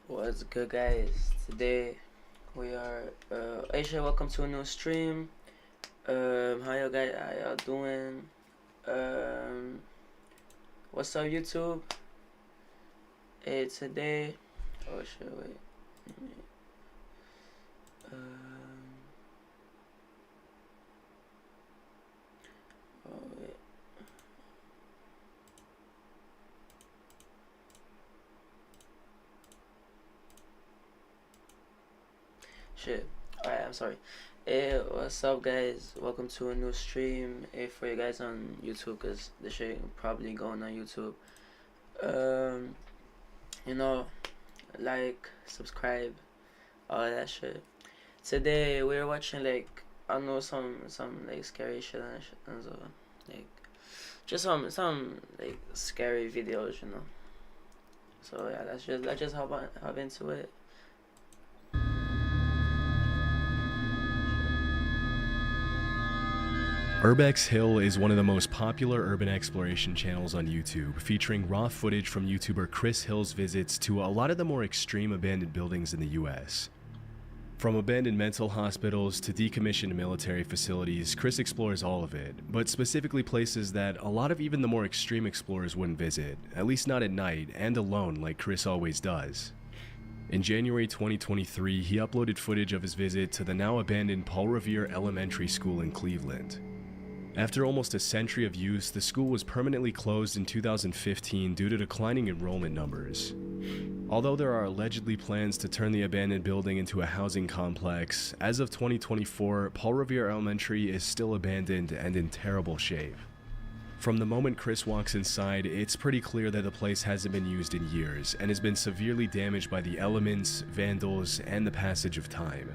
What's good, guys? Today we are Aisha. Welcome to a new stream. How y'all doing? Um, what's up, YouTube? Hey, today. Oh shit! Wait. Um. Oh wait. Shit. Alright, I'm sorry. Hey, what's up, guys? Welcome to a new stream. Hey, for you guys on YouTube, cause the shit probably going on YouTube. Um, you know, like, subscribe, all that shit. Today we're watching like I know some like scary shit and so like just some like scary videos, you know. So yeah, let's just hop into it. Urbex Hill is one of the most popular urban exploration channels on YouTube, featuring raw footage from YouTuber Chris Hill's visits to a lot of the more extreme abandoned buildings in the US. From abandoned mental hospitals to decommissioned military facilities, Chris explores all of it, but specifically places that a lot of even the more extreme explorers wouldn't visit, at least not at night and alone like Chris always does. In January 2023, he uploaded footage of his visit to the now abandoned Paul Revere Elementary School in Cleveland. After almost a century of use, the school was permanently closed in 2015 due to declining enrollment numbers. Although there are allegedly plans to turn the abandoned building into a housing complex, as of 2024, Paul Revere Elementary is still abandoned and in terrible shape. From the moment Chris walks inside, it's pretty clear that the place hasn't been used in years and has been severely damaged by the elements, vandals, and the passage of time.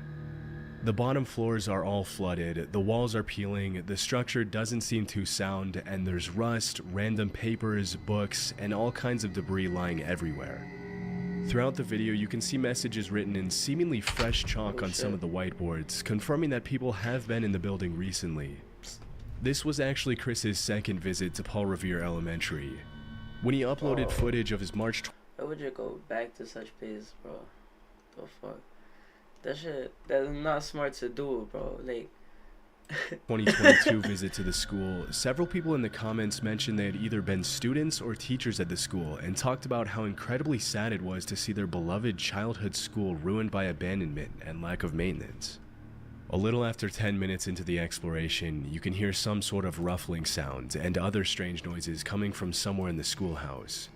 The bottom floors are all flooded, the walls are peeling, the structure doesn't seem too sound, and there's rust, random papers, books, and all kinds of debris lying everywhere. Throughout the video, you can see messages written in seemingly fresh chalk on some of the whiteboards, confirming that people have been in the building recently. This was actually Chris's second visit to Paul Revere Elementary. When he uploaded footage of his March... Why would you go back to such place, bro? The fuck? That's not smart to do, bro. Like 2022 visit to the school, several people in the comments mentioned they had either been students or teachers at the school and talked about how incredibly sad it was to see their beloved childhood school ruined by abandonment and lack of maintenance. A little after 10 minutes into the exploration, you can hear some sort of ruffling sound and other strange noises coming from somewhere in the schoolhouse.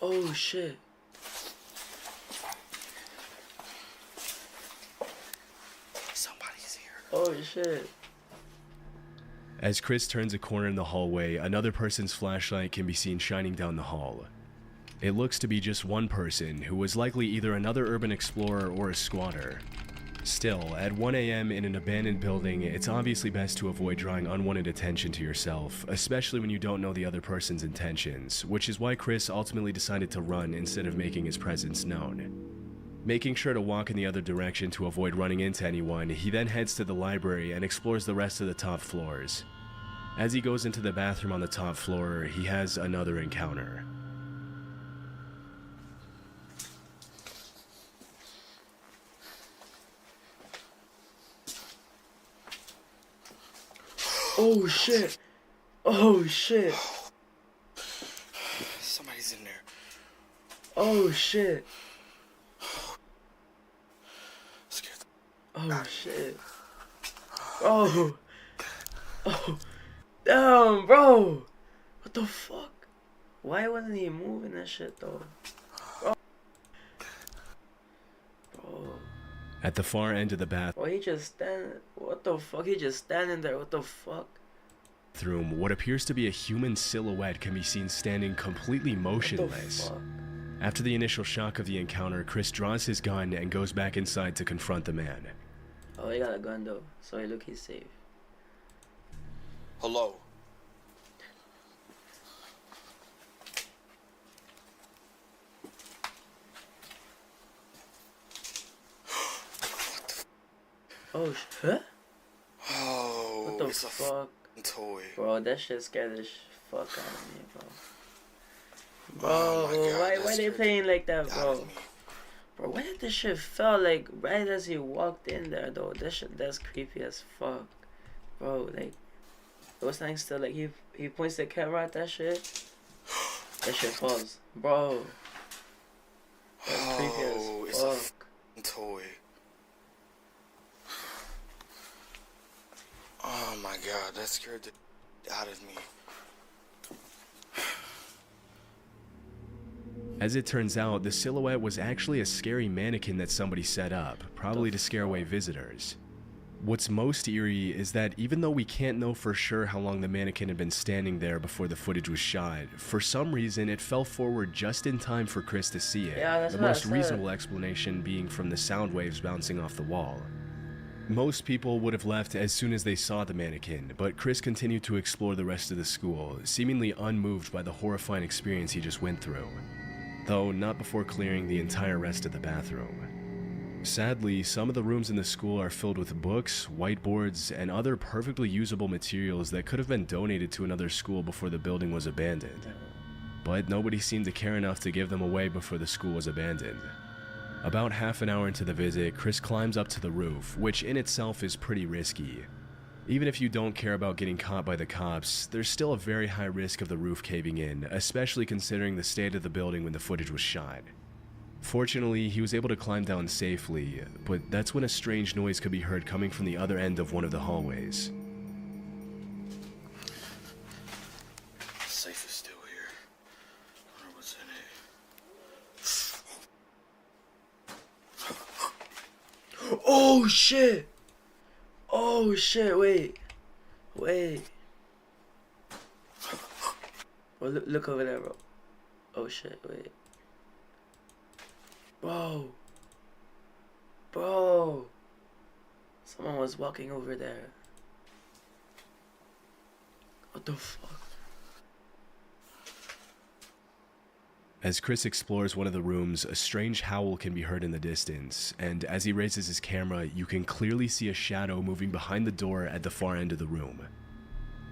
oh shit. Somebody's here. Oh shit. As Chris turns a corner in the hallway, another person's flashlight can be seen shining down the hall. It looks to be just one person, who was likely either another urban explorer or a squatter. Still, at 1 a.m. in an abandoned building, it's obviously best to avoid drawing unwanted attention to yourself, especially when you don't know the other person's intentions, which is why Chris ultimately decided to run instead of making his presence known. Making sure to walk in the other direction to avoid running into anyone, he then heads to the library and explores the rest of the top floors. As he goes into the bathroom on the top floor, he has another encounter. Oh shit. Oh shit. Somebody's in there. Oh shit. Scared the Oh shit. Oh. Oh. Damn, bro. What the fuck? Why wasn't he moving that shit though? Bro. At the far end of the bathroom, He just standing. What the fuck? He just standing there. What the fuck? what appears to be a human silhouette can be seen standing completely What the motionless. fuck? After the initial shock of the encounter, Chris draws his gun and goes back inside to confront the man. Oh, he got a gun though, so he look he's safe. Hello. Oh, huh? Oh, What the it's fuck? a toy. Bro, that shit scared the fuck out of me, bro. Bro, Oh my God, why that they scared playing like that, Out bro? of me. Bro, why did this shit felt like right as he walked in there, though? That shit, that's creepy as fuck. Bro, like, those things still, like, he points the camera at that shit. That shit falls. Bro. That's creepy Oh, as it's fuck. a toy. Oh my God, that scared the out of me. As it turns out, the silhouette was actually a scary mannequin that somebody set up, probably to scare away visitors. What's most eerie is that even though we can't know for sure how long the mannequin had been standing there before the footage was shot, for some reason it fell forward just in time for Chris to see it, Yeah, that's the what I most said. reasonable explanation being from the sound waves bouncing off the wall. Most people would have left as soon as they saw the mannequin, but Chris continued to explore the rest of the school, seemingly unmoved by the horrifying experience he just went through, though not before clearing the entire rest of the bathroom. Sadly, some of the rooms in the school are filled with books, whiteboards, and other perfectly usable materials that could have been donated to another school before the building was abandoned. But nobody seemed to care enough to give them away before the school was abandoned. About half an hour into the visit, Chris climbs up to the roof, which in itself is pretty risky. Even if you don't care about getting caught by the cops, there's still a very high risk of the roof caving in, especially considering the state of the building when the footage was shot. Fortunately, he was able to climb down safely, but that's when a strange noise could be heard coming from the other end of one of the hallways. Safe is still here. I wonder what's in it. Oh shit! Oh shit! Wait. Oh, look over there, bro. Oh shit! Wait. Bro. Someone was walking over there. What the fuck? As Chris explores one of the rooms, a strange howl can be heard in the distance, and as he raises his camera, you can clearly see a shadow moving behind the door at the far end of the room.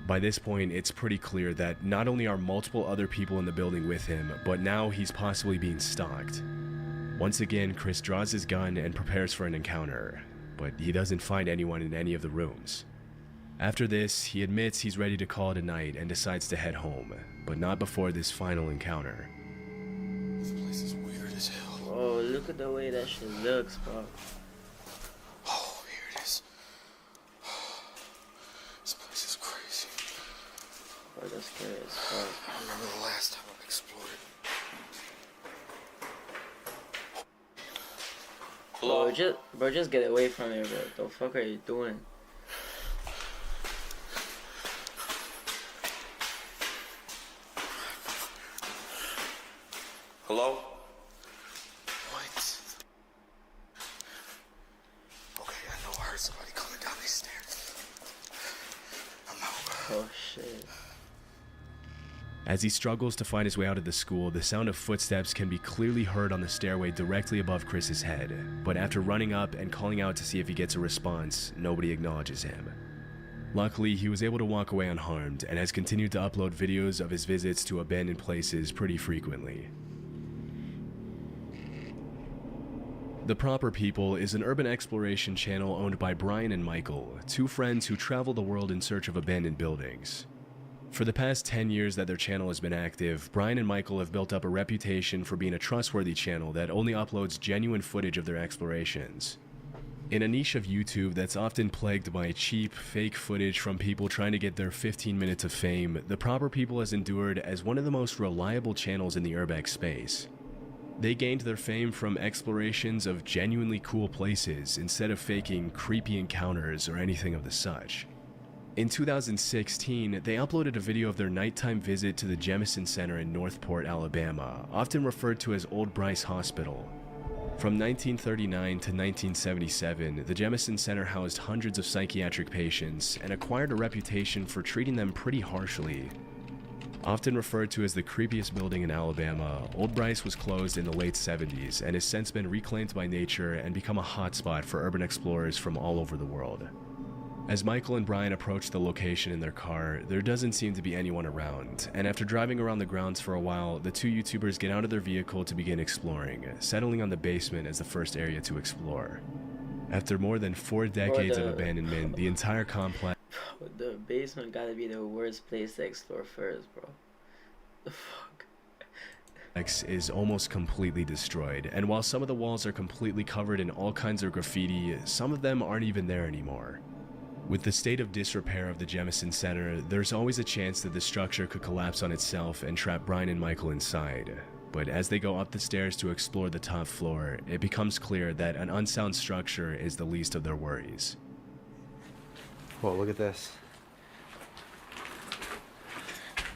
By this point, it's pretty clear that not only are multiple other people in the building with him, but now he's possibly being stalked. Once again, Chris draws his gun and prepares for an encounter, but he doesn't find anyone in any of the rooms. After this, he admits he's ready to call it a night and decides to head home, but not before this final encounter. This place is weird as hell. Oh, look at the way that shit looks, bro. Oh, here it is. This place is crazy. Bro, that's scary as fuck. I remember the last time I explored it. Hello? Bro, just get away from here, bro. The fuck are you doing? Hello? What? Okay, I know I heard somebody coming down these stairs. I'm out. Oh shit. As he struggles to find his way out of the school, the sound of footsteps can be clearly heard on the stairway directly above Chris's head, but after running up and calling out to see if he gets a response, nobody acknowledges him. Luckily, he was able to walk away unharmed and has continued to upload videos of his visits to abandoned places pretty frequently. The Proper People is an urban exploration channel owned by Brian and Michael, two friends who travel the world in search of abandoned buildings. For the past 10 years that their channel has been active, Brian and Michael have built up a reputation for being a trustworthy channel that only uploads genuine footage of their explorations. In a niche of YouTube that's often plagued by cheap, fake footage from people trying to get their 15 minutes of fame, The Proper People has endured as one of the most reliable channels in the urbex space. They gained their fame from explorations of genuinely cool places instead of faking creepy encounters or anything of the such. In 2016, they uploaded a video of their nighttime visit to the Jemison Center in Northport, Alabama, often referred to as Old Bryce Hospital. From 1939 to 1977, the Jemison Center housed hundreds of psychiatric patients and acquired a reputation for treating them pretty harshly. Often referred to as the creepiest building in Alabama, Old Bryce was closed in the late 70s and has since been reclaimed by nature and become a hotspot for urban explorers from all over the world. As Michael and Brian approach the location in their car, there doesn't seem to be anyone around, and after driving around the grounds for a while, the two YouTubers get out of their vehicle to begin exploring, settling on the basement as the first area to explore. After more than 4 decades of abandonment, the entire complex The basement gotta be the worst place to explore first, bro. The fuck? is almost completely destroyed, and while some of the walls are completely covered in all kinds of graffiti, some of them aren't even there anymore. With the state of disrepair of the Jemison Center, there's always a chance that the structure could collapse on itself and trap Brian and Michael inside. But as they go up the stairs to explore the top floor, it becomes clear that an unsound structure is the least of their worries. Whoa, look at this.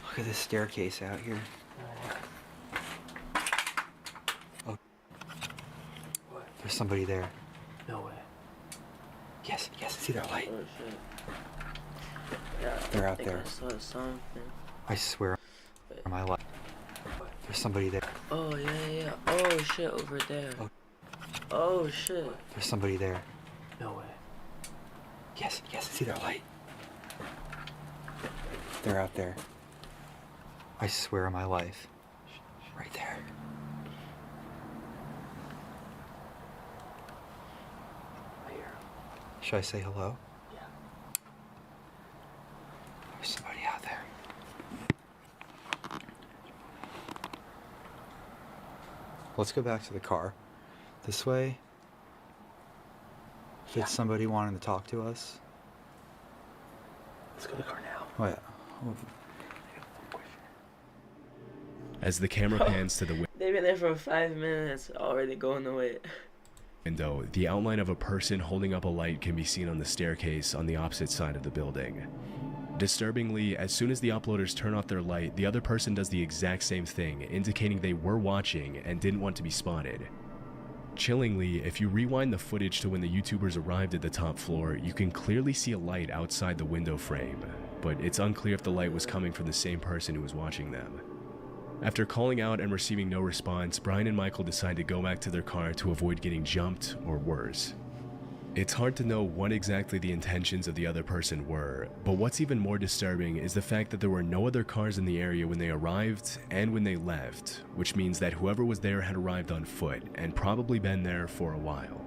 Look at this staircase out here. Oh. What? There's somebody there. No way. Yes, see their light. Oh shit. Yeah, They're I out think there. I saw something. I swear on my life. There's somebody there. Oh yeah. Oh shit, over there. Oh. Oh shit. There's somebody there. No way. Yes, see their light. They're out there. I swear on my life. Right there. Should I say hello? Yeah. There's somebody out there. Let's go back to the car. This way. If it's somebody wanting to talk to us. Let's go to the car now. Oh yeah. As the camera pans to the They've been there for 5 minutes, already going away. window, the outline of a person holding up a light can be seen on the staircase on the opposite side of the building. Disturbingly, as soon as the uploaders turn off their light, the other person does the exact same thing, indicating they were watching and didn't want to be spotted. Chillingly, if you rewind the footage to when the YouTubers arrived at the top floor, you can clearly see a light outside the window frame, but it's unclear if the light was coming from the same person who was watching them. After calling out and receiving no response, Brian and Michael decide to go back to their car to avoid getting jumped or worse. It's hard to know what exactly the intentions of the other person were, but what's even more disturbing is the fact that there were no other cars in the area when they arrived and when they left, which means that whoever was there had arrived on foot and probably been there for a while.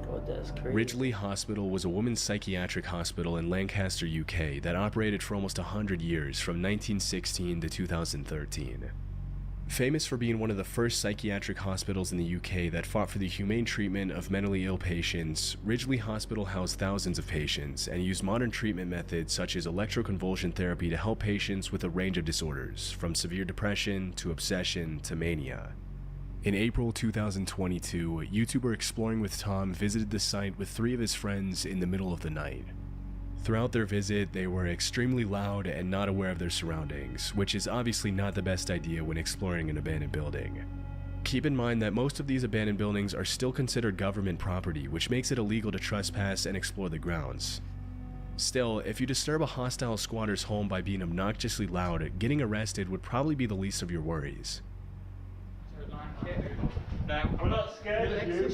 Oh, that's crazy. Ridgely Hospital was a women's psychiatric hospital in Lancaster, UK that operated for almost 100 years from 1916 to 2013. Famous for being one of the first psychiatric hospitals in the UK that fought for the humane treatment of mentally ill patients, Ridgely Hospital housed thousands of patients and used modern treatment methods such as electroconvulsion therapy to help patients with a range of disorders, from severe depression to obsession to mania. In April 2022, YouTuber Exploring with Tom visited the site with 3 of his friends in the middle of the night. Throughout their visit, they were extremely loud and not aware of their surroundings, which is obviously not the best idea when exploring an abandoned building. Keep in mind that most of these abandoned buildings are still considered government property, which makes it illegal to trespass and explore the grounds. Still, if you disturb a hostile squatter's home by being obnoxiously loud, getting arrested would probably be the least of your worries. I'm not scared of you.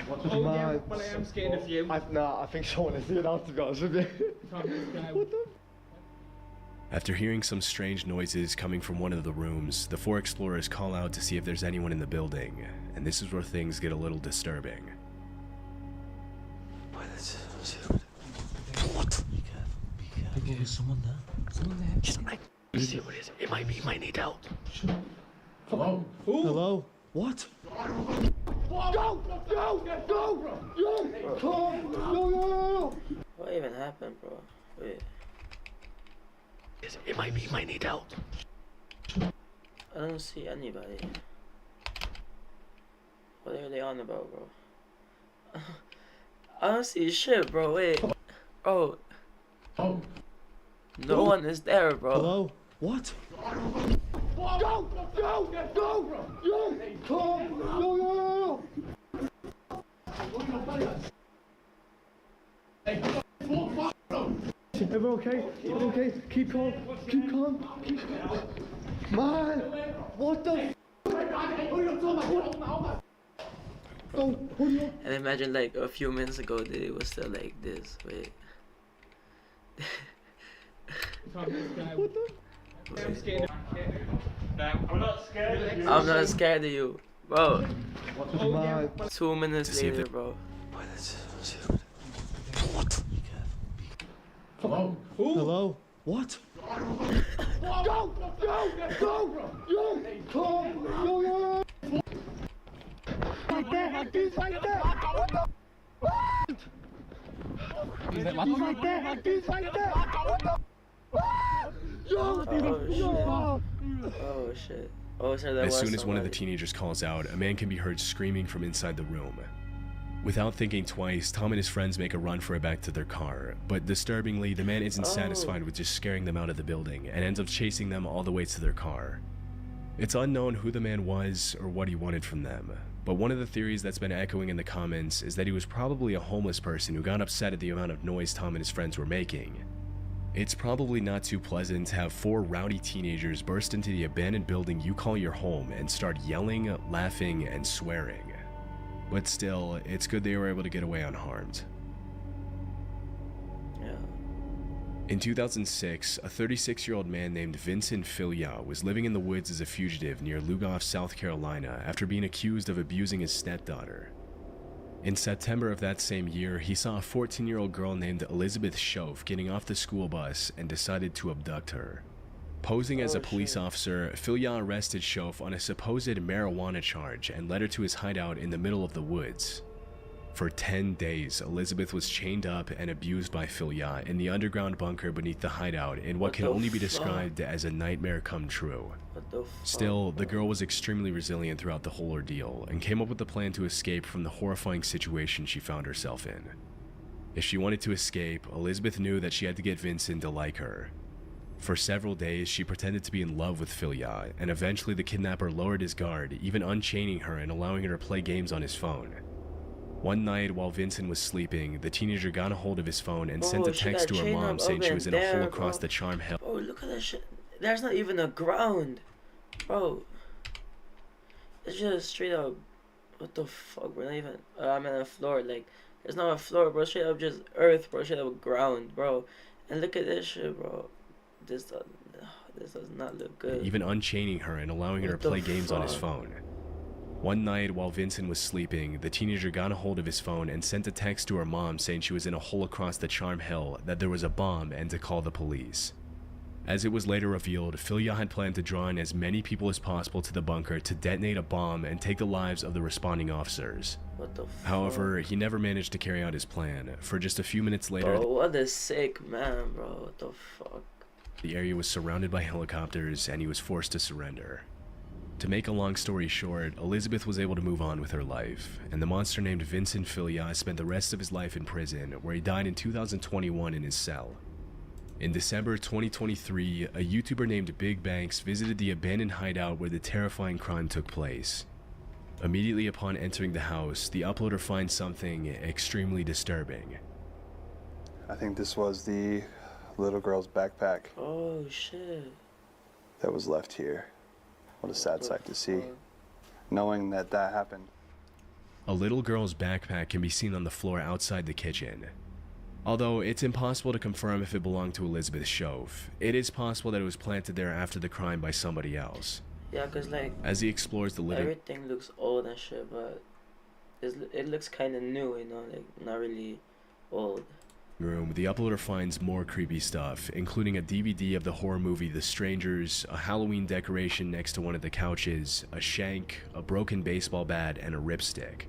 What's Oh yeah, well I am scared of you. I think someone is here now, to be honest with you. What the? After hearing some strange noises coming from one of the rooms, the 4 explorers call out to see if there's anyone in the building, and this is where things get a little disturbing. What? Be careful. There's someone there. Someone there. Let's see what it is. It might need help. Hello? Hello? What? Go! What even happened, bro? Wait. It might need help. I don't see anybody. What are they on about, bro? I don't see shit, bro. Wait. Bro. No one is there, bro. Hello? What? Go! Go! Go! Yo! Come! Yo! Everyone okay? Everyone okay? Keep calm. Keep calm. Keep calm. Man! What the And imagine like a few minutes ago that it was still like this. Wait. What the? I'm scared. I'm not scared of you. I'm not scared of you, bro. Man. 2 minutes To see if later, bro. Hello? What? Go! Go! Go! Yo! Come! Yo! Like that! He's like that! What the? He's like that! He's like that! What the? Yo! Oh shit. Oh, so there As was soon as one of the somebody. teenagers calls out, a man can be heard screaming from inside the room. Without thinking twice, Tom and his friends make a run for it back to their car, but disturbingly, the man isn't satisfied with just scaring them out of the building and ends up chasing them all the way to their car. It's unknown who the man was or what he wanted from them, but one of the theories that's been echoing in the comments is that he was probably a homeless person who got upset at the amount of noise Tom and his friends were making. It's probably not too pleasant to have 4 rowdy teenagers burst into the abandoned building you call your home and start yelling, laughing, and swearing. But still, it's good they were able to get away unharmed. Yeah. In 2006, a 36-year-old man named Vincent Filya was living in the woods as a fugitive near Lugoff, South Carolina, after being accused of abusing his stepdaughter. In September of that same year, he saw a 14-year-old girl named Elizabeth Schoaf getting off the school bus and decided to abduct her. Posing as a police officer, Filya arrested Schoaf on a supposed marijuana charge and led her to his hideout in the middle of the woods. For 10 days, Elizabeth was chained up and abused by Filya in the underground bunker beneath the hideout in what can only be described as a nightmare come true. What the fuck? Still, the girl was extremely resilient throughout the whole ordeal and came up with a plan to escape from the horrifying situation she found herself in. If she wanted to escape, Elizabeth knew that she had to get Vincent to like her. For several days, she pretended to be in love with Filya, and eventually the kidnapper lowered his guard, even unchaining her and allowing her to play games on his phone. One night, while Vincent was sleeping, the teenager got a hold of his phone and sent a she text got to her chained mom up saying she over was in a hole there, across bro. the Charm Hill. Oh, look at that shit. There's not even a ground. Bro. It's just straight up. What the fuck? We're not even. I'm on a floor. Like, there's not a floor, bro. Straight up just earth, bro. Straight up ground, bro. And look at this shit, bro. This does not look good. Even unchaining her and allowing her What to play the games on his fuck? phone. One night, while Vincent was sleeping, the teenager got a hold of his phone and sent a text to her mom saying she was in a hole across the Charm Hill, that there was a bomb, and to call the police. As it was later revealed, Filya had planned to draw in as many people as possible to the bunker to detonate a bomb and take the lives of the responding officers. What the fuck? However, he never managed to carry out his plan, for just a few minutes later, Bro, what a sick man, bro. What the fuck? the area was surrounded by helicopters and he was forced to surrender. To make a long story short, Elizabeth was able to move on with her life, and the monster named Vincent Filya spent the rest of his life in prison, where he died in 2021 in his cell. In December 2023, a YouTuber named Big Banks visited the abandoned hideout where the terrifying crime took place. Immediately upon entering the house, the uploader finds something extremely disturbing. I think this was the little girl's backpack Oh shit. that was left here. What a sad sight to see. Fuck. Knowing that that happened. A little girl's backpack can be seen on the floor outside the kitchen. Although it's impossible to confirm if it belonged to Elizabeth Schoaf, it is possible that it was planted there after the crime by somebody else. Yeah, cause like As he explores the living everything looks old and shit, but it looks kind of new, you know, like not really old. room, the uploader finds more creepy stuff, including a DVD of the horror movie The Strangers, a Halloween decoration next to one of the couches, a shank, a broken baseball bat, and a ripstick.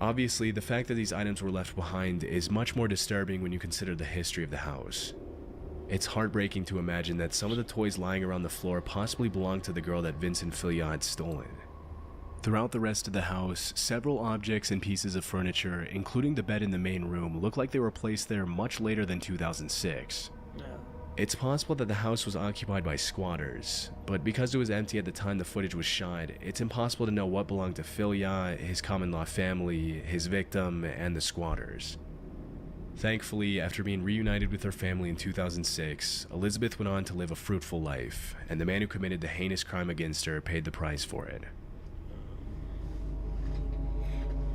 Obviously, the fact that these items were left behind is much more disturbing when you consider the history of the house. It's heartbreaking to imagine that some of the toys lying around the floor possibly belonged to the girl that Vincent Filya had stolen. Throughout the rest of the house, several objects and pieces of furniture, including the bed in the main room, look like they were placed there much later than 2006. Yeah. It's possible that the house was occupied by squatters, but because it was empty at the time the footage was shot, it's impossible to know what belonged to Filya, his common-law family, his victim, and the squatters. Thankfully, after being reunited with her family in 2006, Elizabeth went on to live a fruitful life, and the man who committed the heinous crime against her paid the price for it.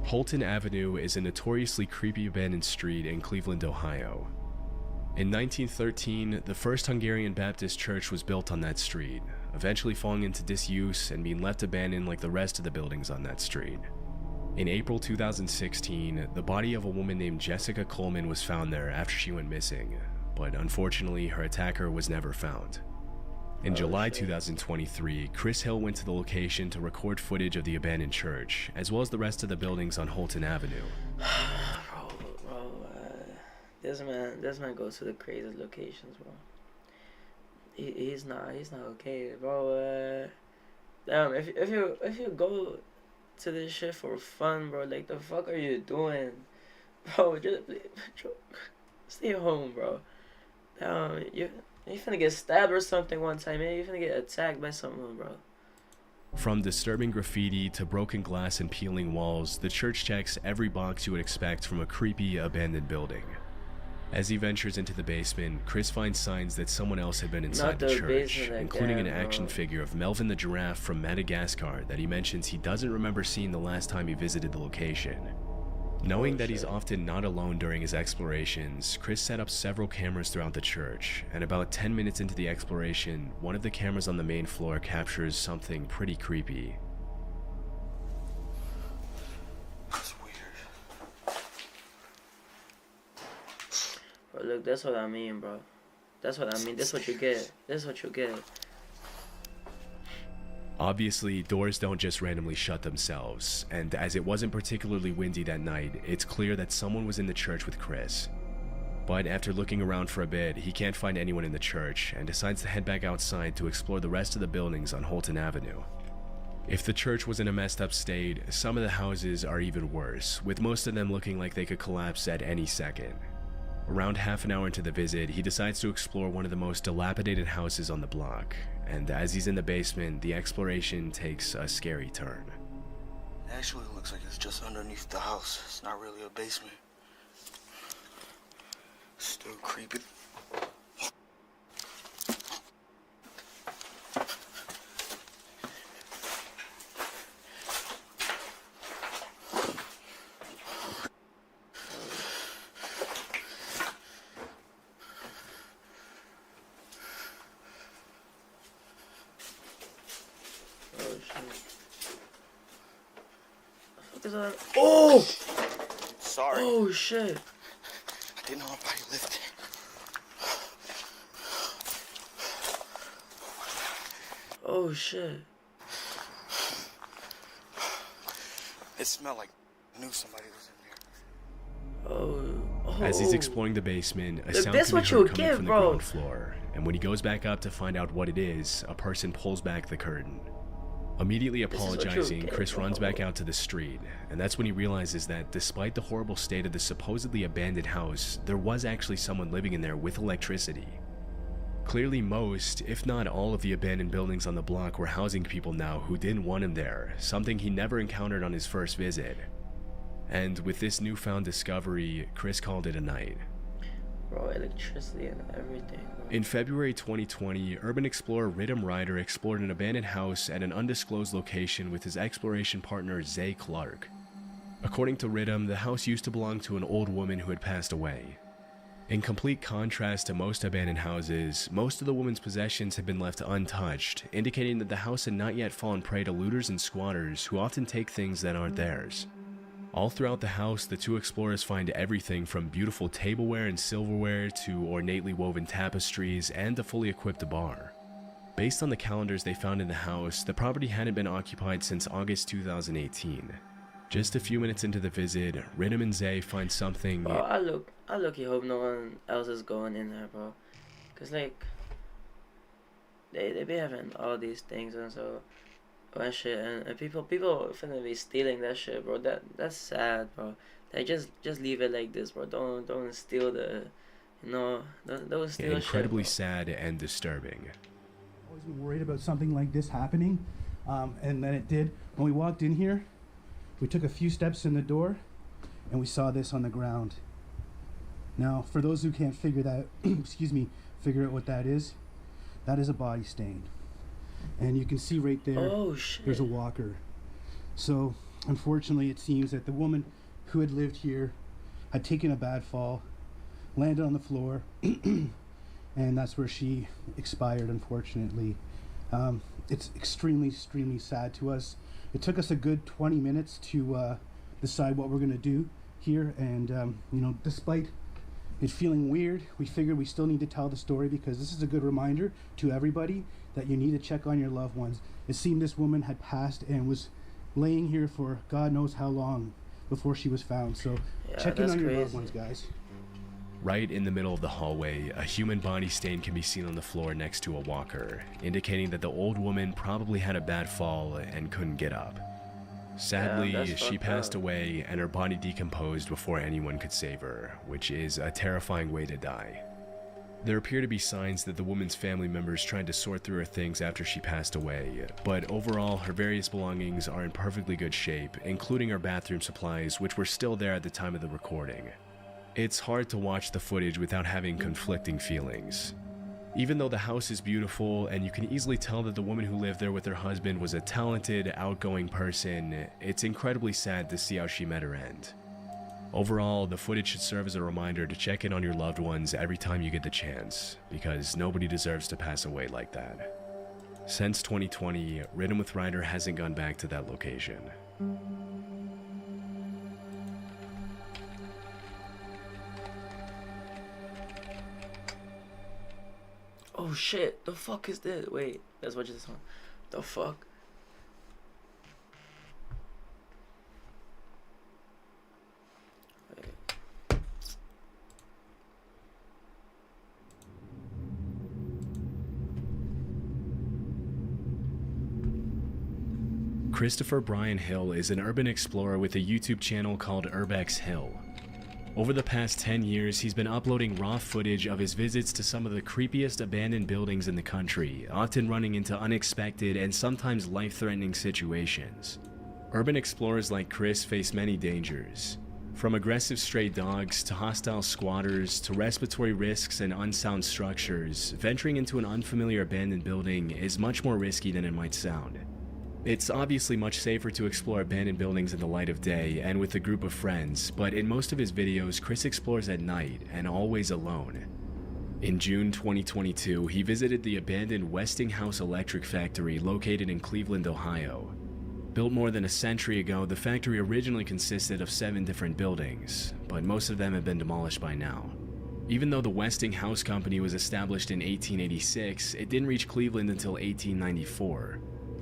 Holton Avenue is a notoriously creepy abandoned street in Cleveland, Ohio. In 1913, the first Hungarian Baptist church was built on that street, eventually falling into disuse and being left abandoned like the rest of the buildings on that street. In April 2016, the body of a woman named Jessica Coleman was found there after she went missing, but unfortunately her attacker was never found. In July 2023, Chris Hill went to the location to record footage of the abandoned church, as well as the rest of the buildings on Holton Avenue. This man goes to the craziest locations, bro. He's not okay, bro. Damn, if you go to this shit for fun, bro, like the fuck are you doing, bro? Just stay home, bro. You finna get stabbed or something one time, man. You finna get attacked by someone, bro. From disturbing graffiti to broken glass and peeling walls, the church checks every box you would expect from a creepy, abandoned building. As he ventures into the basement, Chris finds signs that someone else had been inside the church, including an action figure of Melvin the giraffe from Madagascar that he mentions he doesn't remember seeing the last time he visited the location. Knowing that he's often not alone during his explorations, Chris set up several cameras throughout the church, and about 10 minutes into the exploration, one of the cameras on the main floor captures something pretty creepy. That's weird. Bro, look, that's what I mean, bro. That's what I mean. This is what you get. This is what you get. Obviously, doors don't just randomly shut themselves, and as it wasn't particularly windy that night, it's clear that someone was in the church with Chris. But after looking around for a bit, he can't find anyone in the church and decides to head back outside to explore the rest of the buildings on Holton Avenue. If the church was in a messed up state, some of the houses are even worse, with most of them looking like they could collapse at any second. Around half an hour into the visit, he decides to explore one of the most dilapidated houses on the block, and as he's in the basement, the exploration takes a scary turn. Actually, it looks like it's just underneath the house. It's not really a basement. Still creepy. Oh! Sorry. Oh shit! I didn't know nobody lived there. Oh shit! It smelled like I knew somebody was in there. Oh. As he's exploring the basement, a Look, sound that's can be what heard you'll coming get, from the bro. ground floor, and when he goes back up to find out what it is, a person pulls back the curtain. Immediately is what you'll apologizing, get, Chris runs bro. back out to the street, and that's when he realizes that despite the horrible state of the supposedly abandoned house, there was actually someone living in there with electricity. Clearly most, if not all of the abandoned buildings on the block were housing people now who didn't want him there, something he never encountered on his first visit. And with this newfound discovery, Chris called it a night. Bro, electricity and everything, bro. In February 2020, urban explorer Rhythm Ryder explored an abandoned house at an undisclosed location with his exploration partner Zay Clark. According to Rhythm, the house used to belong to an old woman who had passed away. In complete contrast to most abandoned houses, most of the woman's possessions had been left untouched, indicating that the house had not yet fallen prey to looters and squatters who often take things that aren't theirs. All throughout the house, the two explorers find everything from beautiful tableware and silverware to ornately woven tapestries and a fully equipped bar. Based on the calendars they found in the house, the property hadn't been occupied since August 2018. Just a few minutes into the visit, Rhythm and Zay find something. Bro, I look, you hope no one else is going in there, bro. Cause like, they be having all these things, and so that shit, and people finna be stealing that shit, bro. That's sad, bro. Like just leave it like this, bro. Don't steal the, don't steal shit, Incredibly bro. sad and disturbing. Always been worried about something like this happening, and then it did. When we walked in here, we took a few steps in the door, and we saw this on the ground. Now, for those who can't figure that, figure out what that is a body stain, and you can see right there. Oh shit. There's a walker. So, unfortunately, it seems that the woman who had lived here had taken a bad fall, landed on the floor, and that's where she expired, unfortunately. It's extremely sad to us. It took us a good 20 minutes to decide what we're going to do here, and despite it feeling weird, we figured we still need to tell the story because this is a good reminder to everybody that you need to check on your loved ones. It seemed this woman had passed and was laying here for God knows how long before she was found. So Yeah, check in that's on your crazy. loved ones, guys. Right in the middle of the hallway, a human body stain can be seen on the floor next to a walker, indicating that the old woman probably had a bad fall and couldn't get up. Sadly, Yeah, that's she fucked passed up. away and her body decomposed before anyone could save her, which is a terrifying way to die. There appear to be signs that the woman's family members tried to sort through her things after she passed away, but overall her various belongings are in perfectly good shape, including her bathroom supplies, which were still there at the time of the recording. It's hard to watch the footage without having conflicting feelings. Even though the house is beautiful and you can easily tell that the woman who lived there with her husband was a talented, outgoing person, it's incredibly sad to see how she met her end. Overall, the footage should serve as a reminder to check in on your loved ones every time you get the chance, because nobody deserves to pass away like that. Since 2020, Rhythm with Ryder hasn't gone back to that location. Oh shit, the fuck is this? Wait, let's watch this one. The fuck? Wait. Christopher Brian Hill is an urban explorer with a YouTube channel called Urbex Hill. Over the past 10 years, he's been uploading raw footage of his visits to some of the creepiest abandoned buildings in the country, often running into unexpected and sometimes life-threatening situations. Urban explorers like Chris face many dangers. From aggressive stray dogs to hostile squatters to respiratory risks and unsound structures, venturing into an unfamiliar abandoned building is much more risky than it might sound. It's obviously much safer to explore abandoned buildings in the light of day and with a group of friends, but in most of his videos, Chris explores at night and always alone. In June 2022, he visited the abandoned Westinghouse Electric Factory located in Cleveland, Ohio. Built more than a century ago, the factory originally consisted of 7 different buildings, but most of them have been demolished by now. Even though the Westinghouse Company was established in 1886, it didn't reach Cleveland until 1894.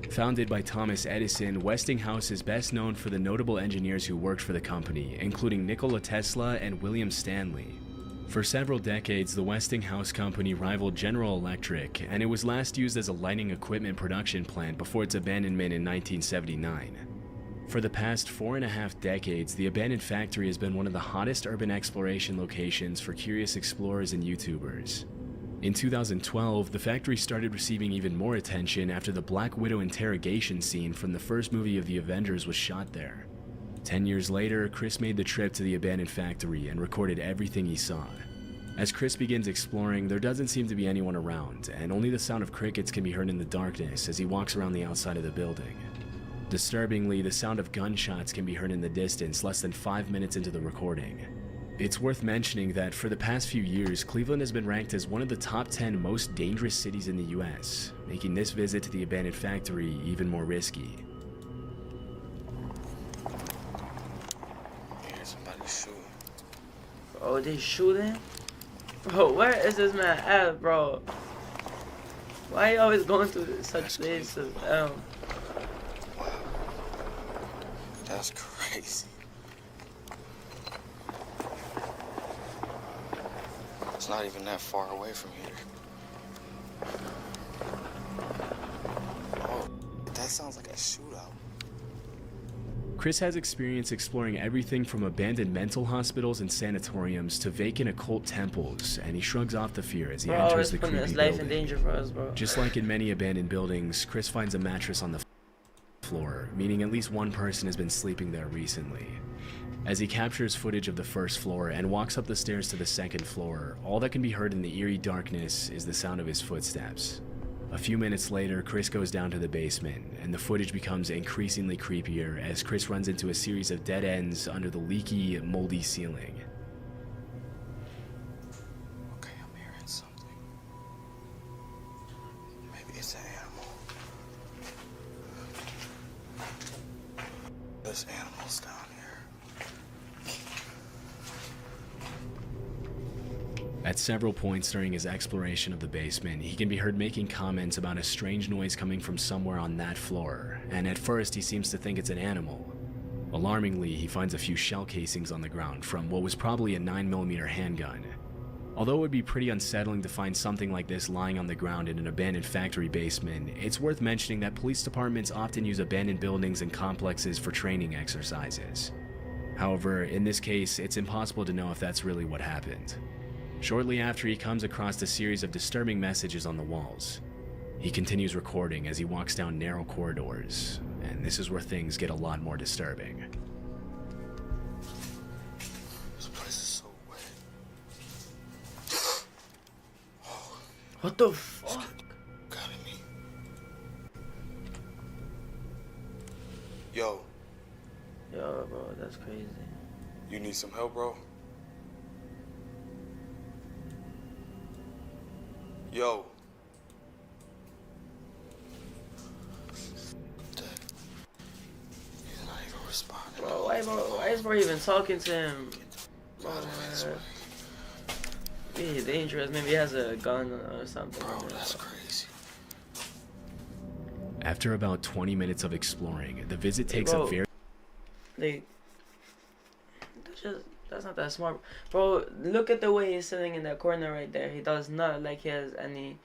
Founded by Thomas Edison, Westinghouse is best known for the notable engineers who worked for the company, including Nikola Tesla and William Stanley. For several decades, the Westinghouse Company rivaled General Electric, and it was last used as a lighting equipment production plant before its abandonment in 1979. For the past 4.5 decades, the abandoned factory has been one of the hottest urban exploration locations for curious explorers and YouTubers. In 2012, the factory started receiving even more attention after the Black Widow interrogation scene from the first movie of the Avengers was shot there. 10 years later, Chris made the trip to the abandoned factory and recorded everything he saw. As Chris begins exploring, there doesn't seem to be anyone around, and only the sound of crickets can be heard in the darkness as he walks around the outside of the building. Disturbingly, the sound of gunshots can be heard in the distance less than 5 minutes into the recording. It's worth mentioning that for the past few years, Cleveland has been ranked as one of the top 10 most dangerous cities in the US, making this visit to the abandoned factory even more risky. I hear somebody shooting. Oh, they shooting? Bro, where is this man at, bro? Why you always going to such places? That's crazy. It's not even that far away from here. Oh, that's sounds like a shootout. Chris has experience exploring everything from abandoned mental hospitals and sanatoriums to vacant occult temples, and he shrugs off the fear as he enters the putting creepy his life in building. danger for us, bro. Just like in many abandoned buildings, Chris finds a mattress on the floor, meaning at least one person has been sleeping there recently. As he captures footage of the first floor and walks up the stairs to the second floor, all that can be heard in the eerie darkness is the sound of his footsteps. A few minutes later, Chris goes down to the basement, and the footage becomes increasingly creepier as Chris runs into a series of dead ends under the leaky, moldy ceiling. Okay, I'm hearing something. Maybe it's an animal. There's animals down here. At several points during his exploration of the basement, he can be heard making comments about a strange noise coming from somewhere on that floor, and at first he seems to think it's an animal. Alarmingly, he finds a few shell casings on the ground from what was probably a 9mm handgun. Although it would be pretty unsettling to find something like this lying on the ground in an abandoned factory basement, it's worth mentioning that police departments often use abandoned buildings and complexes for training exercises. However, in this case, it's impossible to know if that's really what happened. Shortly after, he comes across a series of disturbing messages on the walls. He continues recording as he walks down narrow corridors, and this is where things get a lot more disturbing. This place is so wet. What the fuck? Got me. Yo, Yo, bro, that's crazy. you need some help, bro? Yo. Dad. He's not even responding. Bro, why is bro even talking to him? Bro, he's dangerous. Maybe he has a gun or something. Bro, that's crazy. After about 20 minutes of exploring, the visit takes bro, a very... Like, that's not that smart. Bro, look at the way he's sitting in that corner right there. He does not like he has any,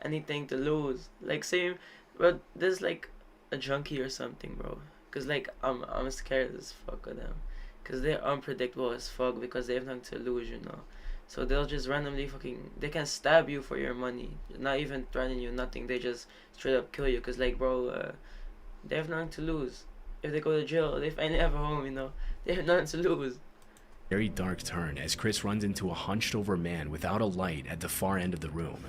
anything to lose. Like, say, bro, there's like a junkie or something, bro. Cause like, I'm scared as fuck of them. Cause they're unpredictable as fuck because they have nothing to lose, So they'll just randomly they can stab you for your money. Not even threaten you, nothing. They just straight up kill you. Cause like, bro, they have nothing to lose. If they go to jail, they finally have a home, They have nothing to lose. Very dark turn as Chris runs into a hunched over man without a light at the far end of the room.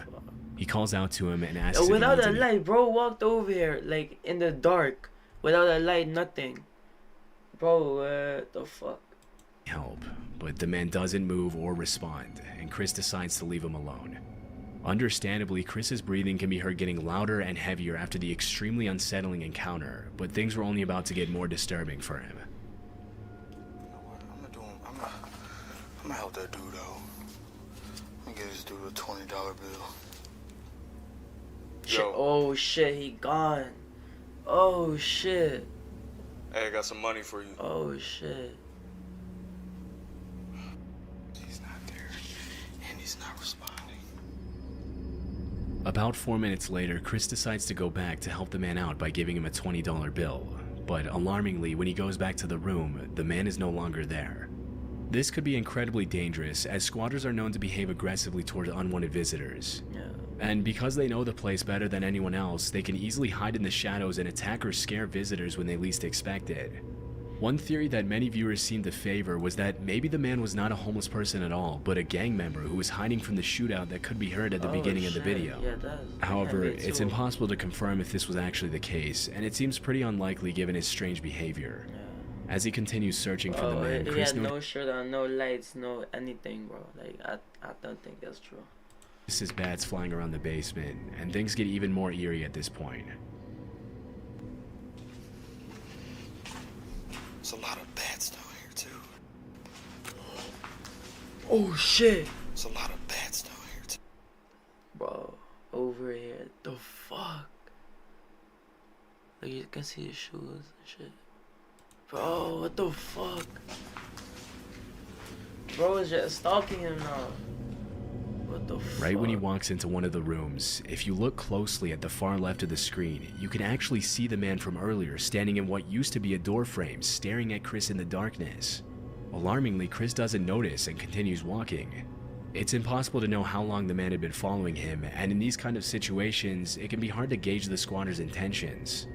He calls out to him and asks if he without needs a any light, bro walked over here like in the dark without a light, nothing. Bro, the fuck? help, but the man doesn't move or respond, and Chris decides to leave him alone. Understandably, Chris's breathing can be heard getting louder and heavier after the extremely unsettling encounter, but things were only about to get more disturbing for him. You know what? I'm gonna help that dude out. I'm gonna get this dude a $20 bill. Shit. Yo. Oh shit, he gone. Oh shit. Hey, I got some money for you. Oh shit. He's not there, and he's not responding. About 4 minutes later, Chris decides to go back to help the man out by giving him a $20 bill. But alarmingly, when he goes back to the room, the man is no longer there. This could be incredibly dangerous, as squatters are known to behave aggressively toward unwanted visitors. Yeah. And because they know the place better than anyone else, they can easily hide in the shadows and attack or scare visitors when they least expect it. One theory that many viewers seem to favor was that maybe the man was not a homeless person at all, but a gang member who was hiding from the shootout that could be heard at the beginning of the video. Yeah, it does. However, Yeah, me it's too. impossible to confirm if this was actually the case, and it seems pretty unlikely given his strange behavior. Yeah. As he continues searching for the man, he Chris had no shirt on, no lights, no anything, bro. Like, I don't think that's true. notices bats flying around the basement, and things get even more eerie at this point. There's a lot of bats down here, too. Oh shit. There's a lot of bats down here, too. Bro, over here. The fuck? Like, you can see his shoes and shit. Bro, what the fuck? Bro is just stalking him now. What What the fuck? Right when he walks into one of the rooms, if you look closely at the far left of the screen, you can actually see the man from earlier standing in what used to be a door frame, staring at Chris in the darkness. Alarmingly, Chris doesn't notice and continues walking. It's impossible to know how long the man had been following him, and in these kind of situations, it can be hard to gauge the squatter's intentions.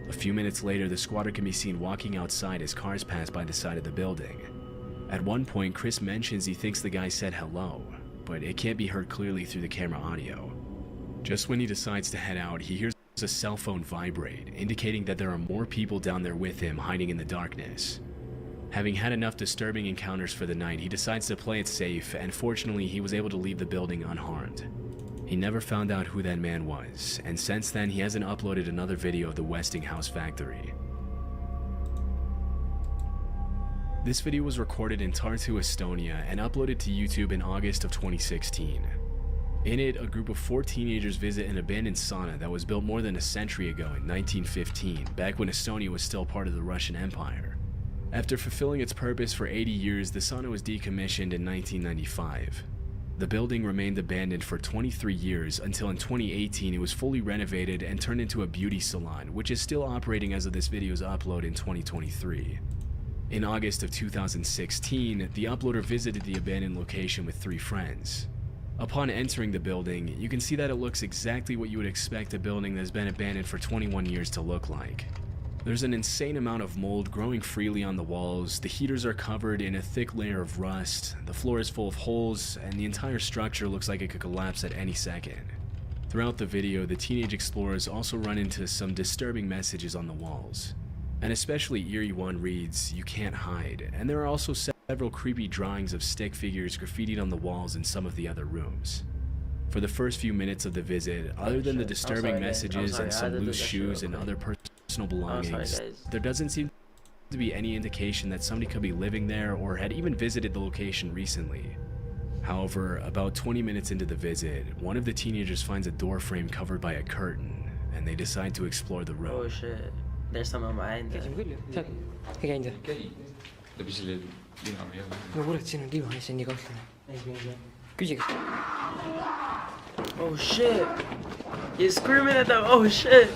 A few minutes later, the squatter can be seen walking outside as cars pass by the side of the building. At one point, Chris mentions he thinks the guy said hello, but it can't be heard clearly through the camera audio. Just when he decides to head out, he hears a cell phone vibrate, indicating that there are more people down there with him hiding in the darkness. Having had enough disturbing encounters for the night, he decides to play it safe, and fortunately he was able to leave the building unharmed. He never found out who that man was, and since then he hasn't uploaded another video of the Westinghouse factory. This video was recorded in Tartu, Estonia, and uploaded to YouTube in August of 2016. In it, a group of 4 teenagers visit an abandoned sauna that was built more than a century ago in 1915, back when Estonia was still part of the Russian Empire. After fulfilling its purpose for 80 years, the sauna was decommissioned in 1995. The building remained abandoned for 23 years until in 2018 it was fully renovated and turned into a beauty salon, which is still operating as of this video's upload in 2023. In August of 2016, the uploader visited the abandoned location with 3 friends. Upon entering the building, you can see that it looks exactly what you would expect a building that's been abandoned for 21 years to look like. There's an insane amount of mold growing freely on the walls, the heaters are covered in a thick layer of rust, the floor is full of holes, and the entire structure looks like it could collapse at any second. Throughout the video, the teenage explorers also run into some disturbing messages on the walls. An especially eerie one reads, "You can't hide," and there are also several creepy drawings of stick figures graffitied on the walls in some of the other rooms. For the first few minutes of the visit, other than the disturbing messages and some loose shoes and other personal belongings, there doesn't seem to be any indication that somebody could be living there or had even visited the location recently. However, about 20 minutes into the visit, one of the teenagers finds a door frame covered by a curtain, and they decide to explore the room. Oh shit. There's someone behind that. Oh shit. He's screaming at them. Oh shit.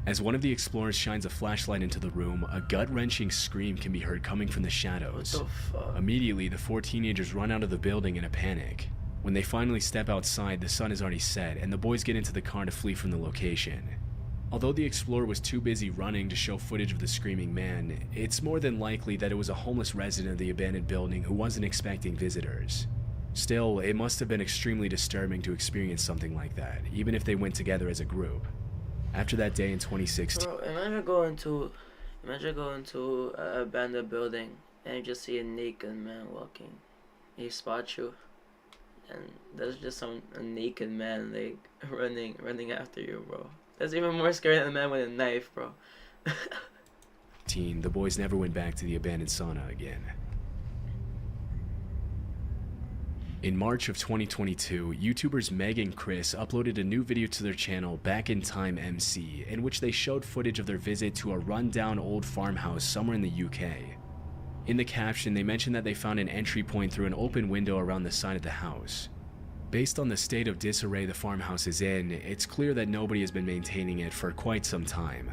As one of the explorers shines a flashlight into the room, a gut-wrenching scream can be heard coming from the shadows. What the fuck? Immediately, the 4 teenagers run out of the building in a panic. When they finally step outside, the sun is already set, and the boys get into the car to flee from the location. Although the explorer was too busy running to show footage of the screaming man, it's more than likely that it was a homeless resident of the abandoned building who wasn't expecting visitors. Still, it must have been extremely disturbing to experience something like that, even if they went together as a group. After that day in 2016, Bro, imagine going to an abandoned building and you just see a naked man walking. He spots you, and there's just a naked man like running after you, bro. That's even more scary than a man with a knife, bro. the boys never went back to the abandoned sauna again. In March of 2022, YouTubers Meg and Chris uploaded a new video to their channel, Back in Time MC, in which they showed footage of their visit to a rundown old farmhouse somewhere in the UK. In the caption, they mentioned that they found an entry point through an open window around the side of the house. Based on the state of disarray the farmhouse is in, it's clear that nobody has been maintaining it for quite some time.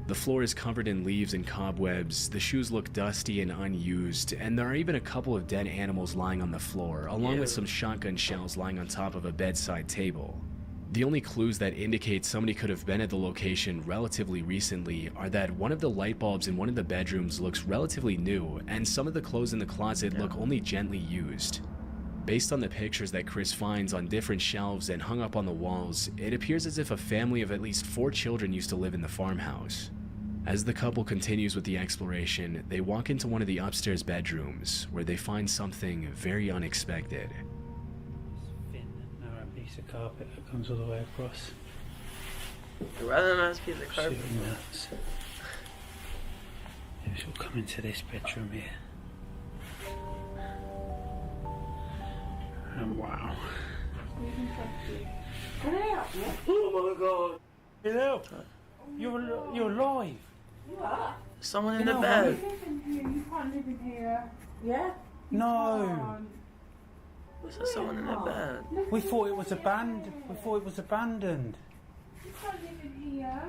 The floor is covered in leaves and cobwebs, the shoes look dusty and unused, and there are even a couple of dead animals lying on the floor, along with some shotgun shells lying on top of a bedside table. The only clues that indicate somebody could have been at the location relatively recently are that one of the light bulbs in one of the bedrooms looks relatively new, and some of the clothes in the closet look only gently used. Based on the pictures that Chris finds on different shelves and hung up on the walls, it appears as if a family of at least 4 children used to live in the farmhouse. As the couple continues with the exploration, they walk into one of the upstairs bedrooms, where they find something very unexpected. Thin, narrow piece of carpet that comes all the way across. A rather nice piece of carpet. Shooting nuts. Yeah, so we'll come into this bedroom here. And wow. Oh my god. Hello. You're alive. Someone in the bed. You can't live in here. Yeah? No. Was there someone in the bed? We thought it was abandoned. We thought it was abandoned. You can't live in here.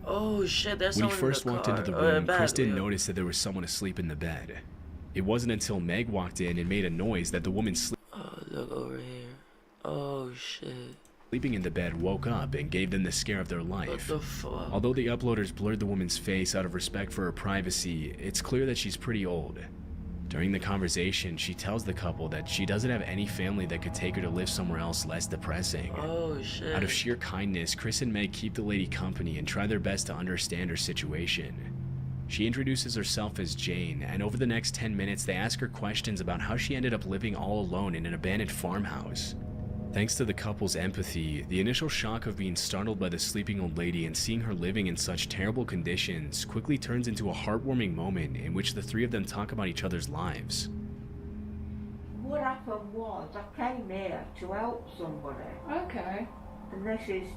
Oh shit, there's When he someone first in the walked car. into the Oh, yeah, room, Chris bad, didn't yeah. notice that there was someone asleep in the bed. It wasn't until Meg walked in and made a noise that the woman Oh, look over here. Oh shit. sleeping in the bed woke up and gave them the scare of their What life. the fuck? Although the uploaders blurred the woman's face out of respect for her privacy, it's clear that she's pretty old. During the conversation, she tells the couple that she doesn't have any family that could take her to live somewhere else less depressing. Oh shit. Out of sheer kindness, Chris and Meg keep the lady company and try their best to understand her situation. She introduces herself as Jane, and over the next 10 minutes they ask her questions about how she ended up living all alone in an abandoned farmhouse. Thanks to the couple's empathy, the initial shock of being startled by the sleeping old lady and seeing her living in such terrible conditions quickly turns into a heartwarming moment in which the three of them talk about each other's lives. What happened was, I came here to help somebody. Okay. And this is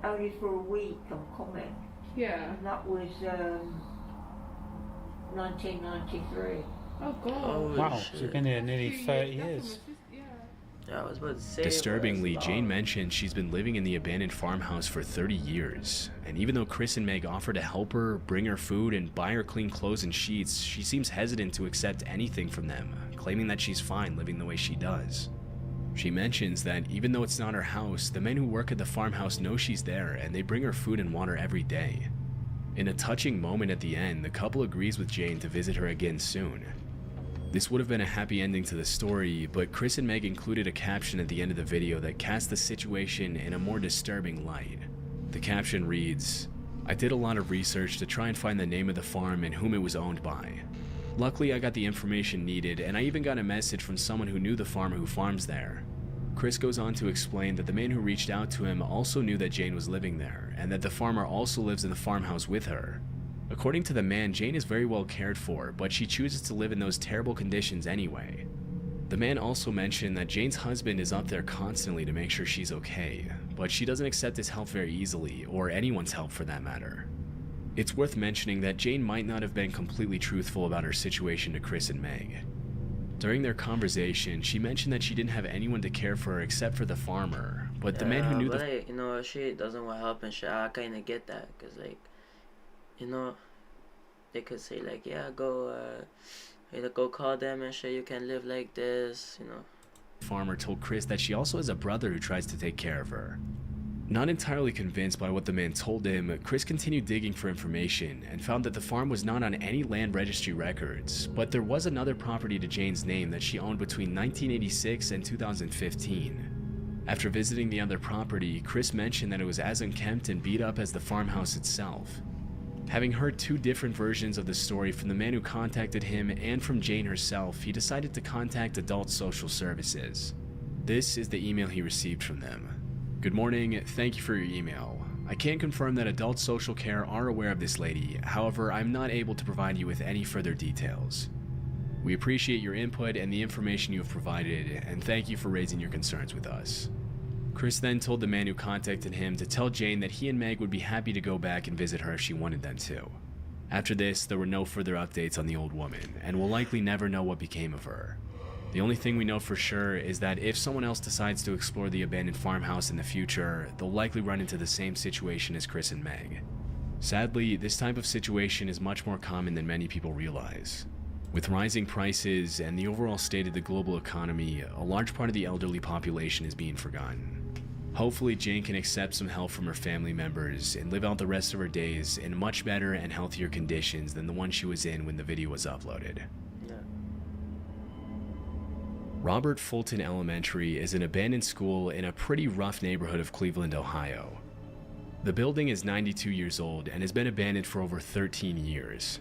only for a week I'm coming. Yeah. And that was 1993. Oh god. Oh, Wow, shit. she's been here nearly 30 years. Yeah, I was about to say. Disturbingly, but it's Jane long. mentioned she's been living in the abandoned farmhouse for 30 years, and even though Chris and Meg offer to help her, bring her food, and buy her clean clothes and sheets, she seems hesitant to accept anything from them, claiming that she's fine living the way she does. She mentions that even though it's not her house, the men who work at the farmhouse know she's there, and they bring her food and water every day. In a touching moment at the end, the couple agrees with Jane to visit her again soon. This would have been a happy ending to the story, but Chris and Meg included a caption at the end of the video that cast the situation in a more disturbing light. The caption reads, "I did a lot of research to try and find the name of the farm and whom it was owned by. Luckily, I got the information needed, and I even got a message from someone who knew the farmer who farms there." Chris goes on to explain that the man who reached out to him also knew that Jane was living there, and that the farmer also lives in the farmhouse with her. According to the man, Jane is very well cared for, but she chooses to live in those terrible conditions anyway. The man also mentioned that Jane's husband is up there constantly to make sure she's okay, but she doesn't accept his help very easily, or anyone's help for that matter. It's worth mentioning that Jane might not have been completely truthful about her situation to Chris and Meg. During their conversation, she mentioned that she didn't have anyone to care for her except for the farmer, but the man who knew but the like, you know, she doesn't want help and shit. I kind of get that, cause like, you know, they could say like, yeah, go call them and shit. You can live like this, you know. farmer told Chris that she also has a brother who tries to take care of her. Not entirely convinced by what the man told him, Chris continued digging for information and found that the farm was not on any land registry records, but there was another property to Jane's name that she owned between 1986 and 2015. After visiting the other property, Chris mentioned that it was as unkempt and beat up as the farmhouse itself. Having heard two different versions of the story from the man who contacted him and from Jane herself, he decided to contact Adult Social Services. This is the email he received from them. "Good morning, thank you for your email. I can confirm that Adult Social Care are aware of this lady, however, I'm not able to provide you with any further details. We appreciate your input and the information you have provided, and thank you for raising your concerns with us." Chris then told the man who contacted him to tell Jane that he and Meg would be happy to go back and visit her if she wanted them to. After this, there were no further updates on the old woman, and we'll likely never know what became of her. The only thing we know for sure is that if someone else decides to explore the abandoned farmhouse in the future, they'll likely run into the same situation as Chris and Meg. Sadly, this type of situation is much more common than many people realize. With rising prices and the overall state of the global economy, a large part of the elderly population is being forgotten. Hopefully, Jane can accept some help from her family members and live out the rest of her days in much better and healthier conditions than the one she was in when the video was uploaded. Yeah. Robert Fulton Elementary is an abandoned school in a pretty rough neighborhood of Cleveland, Ohio. The building is 92 years old and has been abandoned for over 13 years.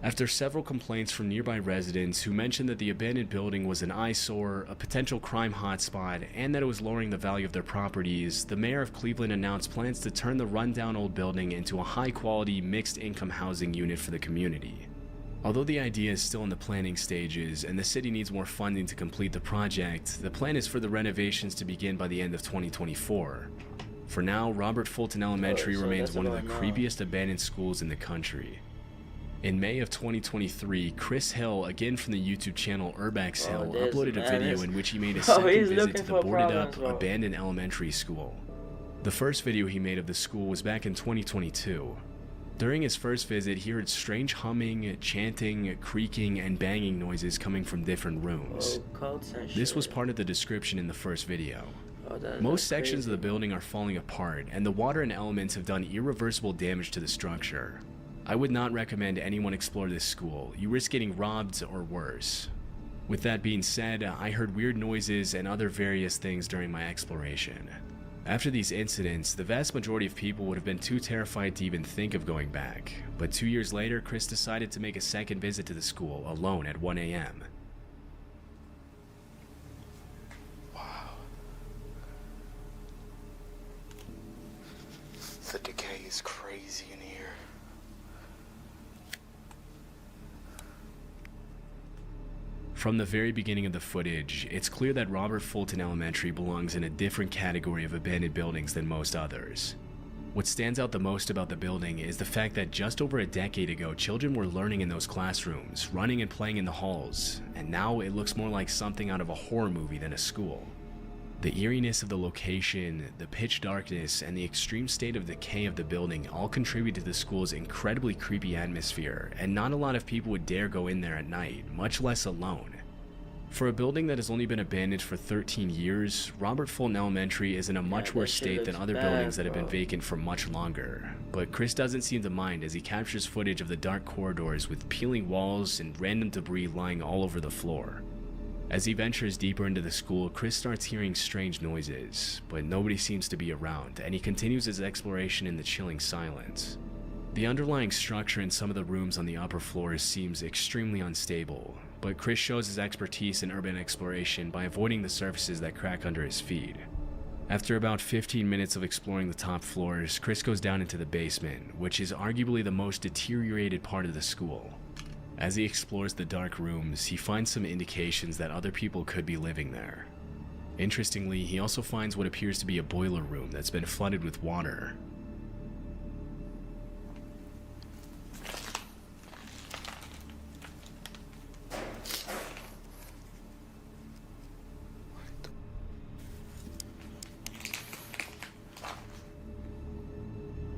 After several complaints from nearby residents who mentioned that the abandoned building was an eyesore, a potential crime hotspot, and that it was lowering the value of their properties, the mayor of Cleveland announced plans to turn the rundown old building into a high-quality, mixed-income housing unit for the community. Although the idea is still in the planning stages and the city needs more funding to complete the project, the plan is for the renovations to begin by the end of 2024. For now, Robert Fulton Elementary so remains that's one of the about now. creepiest abandoned schools in the country. In May of 2023, Chris Hill, again from the YouTube channel Urbex Hill, this uploaded a man video is- in which he made a Bro, second he's visit looking to the for boarded problems, up, bro. abandoned elementary school. The first video he made of the school was back in 2022. During his first visit, he heard strange humming, chanting, creaking, and banging noises coming from different rooms. Oh, cults and This shit. was part of the description in the first video. Oh, that's Most sections crazy. of the building are falling apart, and the water and elements have done irreversible damage to the structure. I would not recommend anyone explore this school. You risk getting robbed or worse. With that being said, I heard weird noises and other various things during my exploration. After these incidents, the vast majority of people would have been too terrified to even think of going back. But 2 years later, Chris decided to make a second visit to the school, alone at 1 a.m. The decay is crazy in here. From the very beginning of the footage, it's clear that Robert Fulton Elementary belongs in a different category of abandoned buildings than most others. What stands out the most about the building is the fact that just over a decade ago, children were learning in those classrooms, running and playing in the halls, and now it looks more like something out of a horror movie than a school. The eeriness of the location, the pitch darkness, and the extreme state of decay of the building all contribute to the school's incredibly creepy atmosphere, and not a lot of people would dare go in there at night, much less alone. For a building that has only been abandoned for 13 years, Robert Fulton Elementary is in a much that worse shit state than looks other bad, buildings that have been bro. vacant for much longer. But Chris doesn't seem to mind as he captures footage of the dark corridors with peeling walls and random debris lying all over the floor. As he ventures deeper into the school, Chris starts hearing strange noises, but nobody seems to be around, and he continues his exploration in the chilling silence. The underlying structure in some of the rooms on the upper floors seems extremely unstable, but Chris shows his expertise in urban exploration by avoiding the surfaces that crack under his feet. After about 15 minutes of exploring the top floors, Chris goes down into the basement, which is arguably the most deteriorated part of the school. As he explores the dark rooms, he finds some indications that other people could be living there. Interestingly, he also finds what appears to be a boiler room that's been flooded with water.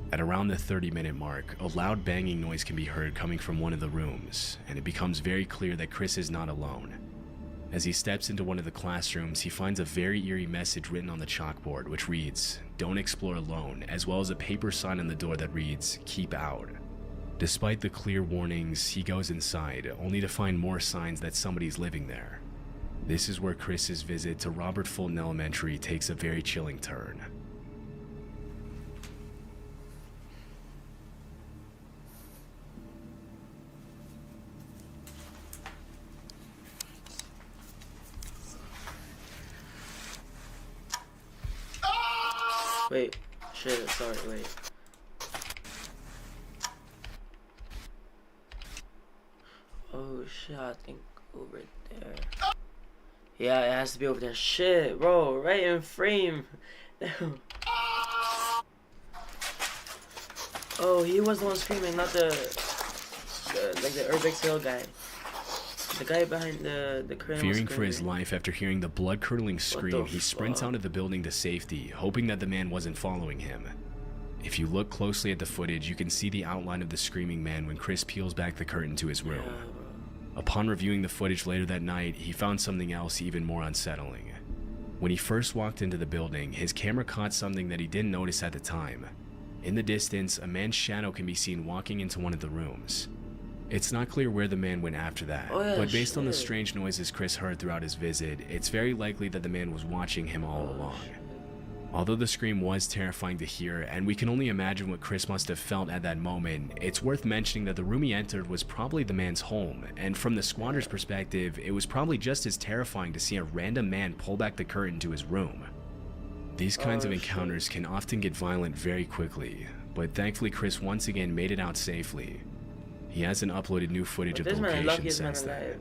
At around the 30-minute mark, a loud banging noise can be heard coming from one of the rooms, and it becomes very clear that Chris is not alone. As he steps into one of the classrooms, he finds a very eerie message written on the chalkboard, which reads, "Don't explore alone," as well as a paper sign on the door that reads, "Keep out." Despite the clear warnings, he goes inside, only to find more signs that somebody's living there. This is where Chris's visit to Robert Fulton Elementary takes a very chilling turn. Wait, shit, sorry, wait. Oh shit, I think over there. Yeah, it has to be over there. Shit, bro, right in frame. Oh, he was the one screaming, not the Urbex Hill guy. The guy behind the curtain. Fearing for his life after hearing the blood-curdling scream, he sprints fuck? out of the building to safety, hoping that the man wasn't following him. If you look closely at the footage, you can see the outline of the screaming man when Chris peels back the curtain to his room. Upon reviewing the footage later that night, he found something else even more unsettling. When he first walked into the building, his camera caught something that he didn't notice at the time. In the distance, a man's shadow can be seen walking into one of the rooms. It's not clear where the man went after that, but based on the strange noises Chris heard throughout his visit, it's very likely that the man was watching him all along. Although the scream was terrifying to hear, and we can only imagine what Chris must have felt at that moment, it's worth mentioning that the room he entered was probably the man's home, and from the squatter's perspective, it was probably just as terrifying to see a random man pull back the curtain to his room. These kinds of encounters can often get violent very quickly, but thankfully Chris once again made it out safely. He hasn't uploaded new footage of the location since then.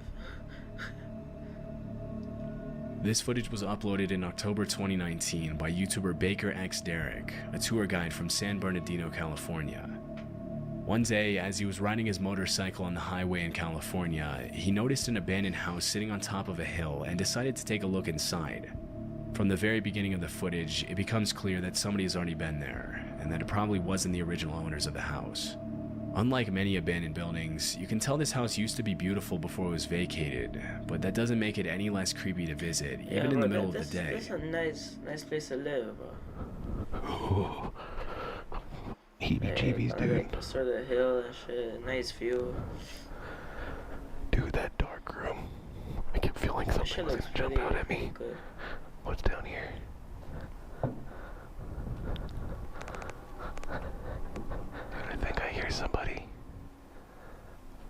This footage was uploaded in October 2019 by YouTuber Baker X Derek, a tour guide from San Bernardino, California. One day, as he was riding his motorcycle on the highway in California, he noticed an abandoned house sitting on top of a hill and decided to take a look inside. From the very beginning of the footage, it becomes clear that somebody has already been there, and that it probably wasn't the original owners of the house. Unlike many abandoned buildings, you can tell this house used to be beautiful before it was vacated, but that doesn't make it any less creepy to visit, even in the middle of the day. This is a nice place to live, bro. Heebie-jeebies, dude. Sort of the hill and shit, nice view. Dude, that dark room. I kept feeling something was gonna jump out at me. Good. What's down here? Dude, I think I hear somebody.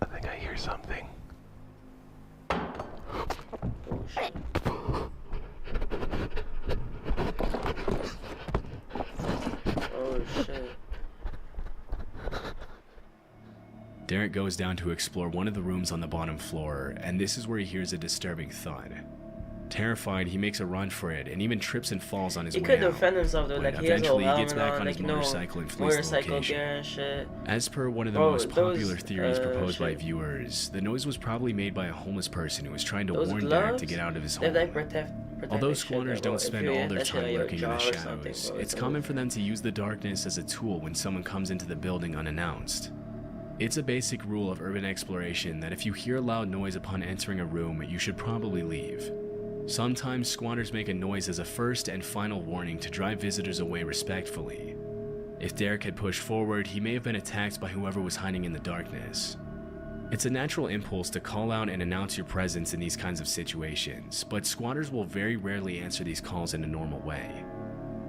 I think I hear something. Oh shit. Oh shit. Derek goes down to explore one of the rooms on the bottom floor, and this is where he hears a disturbing thud. Terrified, he makes a run for it and even trips and falls on his way out. He could defend himself though, like he has a eventually he helmet gets back on on, his like, motorcycle and flees the location. gear and shit. As per one of the most popular theories proposed by viewers, the noise was probably made by a homeless person who was trying to warn Derek to get out of his home. Although squatters don't spend all their time lurking in the shadows, it's common for them to use the darkness as a tool when someone comes into the building unannounced. It's a basic rule of urban exploration that if you hear a loud noise upon entering a room, you should probably leave. Sometimes squatters make a noise as a first and final warning to drive visitors away respectfully. If Derek had pushed forward, he may have been attacked by whoever was hiding in the darkness. It's a natural impulse to call out and announce your presence in these kinds of situations, but squatters will very rarely answer these calls in a normal way.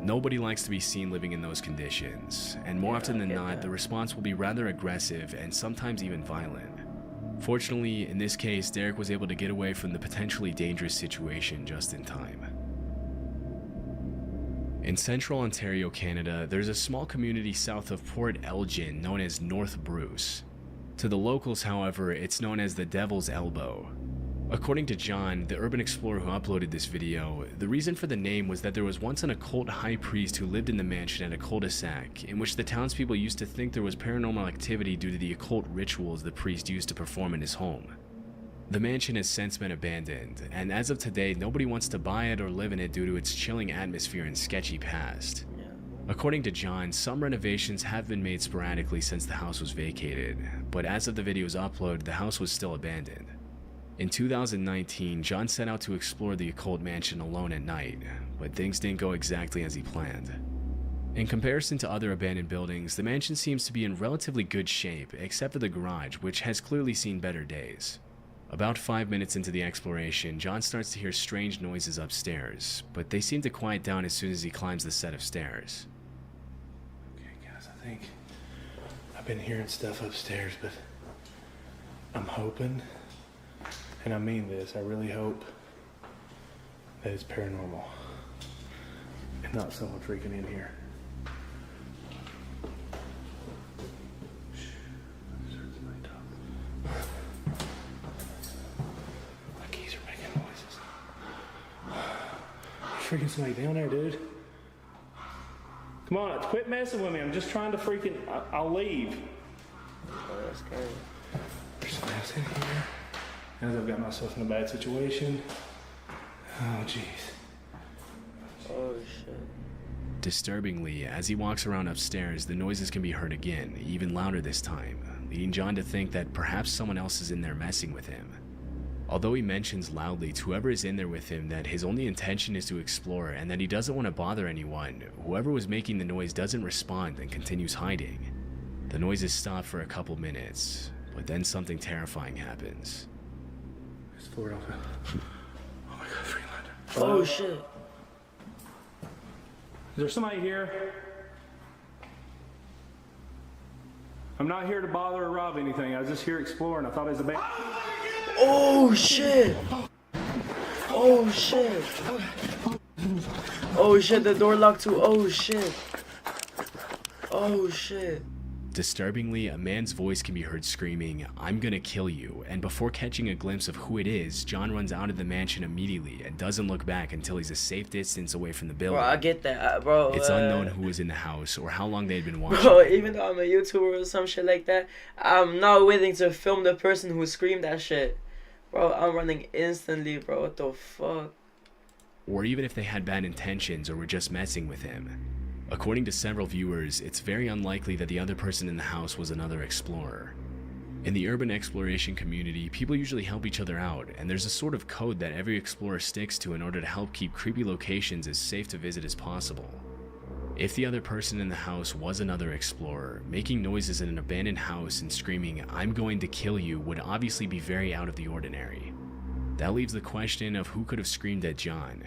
Nobody likes to be seen living in those conditions, and more often than not, the response will be rather aggressive and sometimes even violent. Fortunately, in this case, Derek was able to get away from the potentially dangerous situation just in time. In central Ontario, Canada, there's a small community south of Port Elgin known as North Bruce. To the locals, however, it's known as the Devil's Elbow. According to John, the urban explorer who uploaded this video, the reason for the name was that there was once an occult high priest who lived in the mansion at a cul-de-sac, in which the townspeople used to think there was paranormal activity due to the occult rituals the priest used to perform in his home. The mansion has since been abandoned, and as of today, nobody wants to buy it or live in it due to its chilling atmosphere and sketchy past. According to John, some renovations have been made sporadically since the house was vacated, but as of the video's upload, the house was still abandoned. In 2019, John set out to explore the occult mansion alone at night, but things didn't go exactly as he planned. In comparison to other abandoned buildings, the mansion seems to be in relatively good shape, except for the garage, which has clearly seen better days. About 5 minutes into the exploration, John starts to hear strange noises upstairs, but they seem to quiet down as soon as he climbs the set of stairs. Okay, guys, I think I've been hearing stuff upstairs, but I'm hoping, and I mean this, I really hope that it's paranormal and not someone freaking in here. My keys are making noises. Freaking somebody down there, dude. Come on, quit messing with me. I'm just trying to freaking, I'll leave. Oh, that's scary. There's something else in here. As I've got myself in a bad situation. Oh, jeez. Oh, shit. Disturbingly, as he walks around upstairs, the noises can be heard again, even louder this time, leading John to think that perhaps someone else is in there messing with him. Although he mentions loudly to whoever is in there with him that his only intention is to explore and that he doesn't want to bother anyone, whoever was making the noise doesn't respond and continues hiding. The noises stop for a couple minutes, but then something terrifying happens. It's Ford off. Oh my god, Freeland. Oh, shit. Is there somebody here? I'm not here to bother or rob anything. I was just here exploring. I thought it was a band. Oh, shit. Oh, shit. Oh, shit, the door locked too. Oh, shit. Oh, shit. Disturbingly, a man's voice can be heard screaming, "I'm gonna kill you," and before catching a glimpse of who it is, John runs out of the mansion immediately and doesn't look back until he's a safe distance away from the building. Bro, I get that, bro. It's unknown who was in the house or how long they had been watching. Bro, even though I'm a YouTuber or some shit like that, I'm not waiting to film the person who screamed that shit. Bro, I'm running instantly, bro. What the fuck? Or even if they had bad intentions or were just messing with him. According to several viewers, it's very unlikely that the other person in the house was another explorer. In the urban exploration community, people usually help each other out, and there's a sort of code that every explorer sticks to in order to help keep creepy locations as safe to visit as possible. If the other person in the house was another explorer, making noises in an abandoned house and screaming, "I'm going to kill you," would obviously be very out of the ordinary. That leaves the question of who could have screamed at John.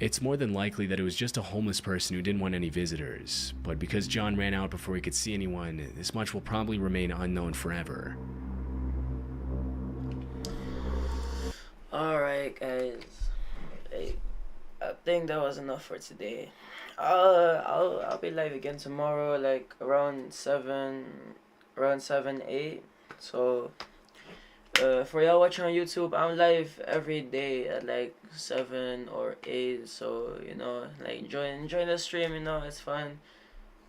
It's more than likely that it was just a homeless person who didn't want any visitors, but because John ran out before he could see anyone, this much will probably remain unknown forever. Alright, guys. Hey, I think that was enough for today. I'll be live again tomorrow, like around 8. So for y'all watching on YouTube, I'm live every day at like 7 or 8. So you know, like join the stream. You know, it's fun.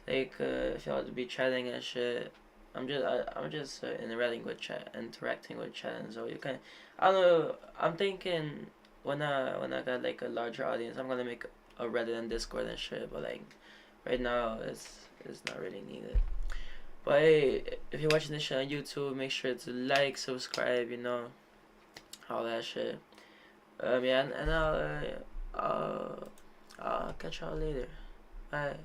Like if y'all to be chatting and shit, I'm just interacting with chat, and so you can. I don't know. I'm thinking when I got like a larger audience, I'm gonna make a Reddit and Discord and shit. But like right now, it's not really needed. But hey, if you're watching this shit on YouTube, make sure to like, subscribe, you know, all that shit. Yeah, and I'll catch y'all later. Bye.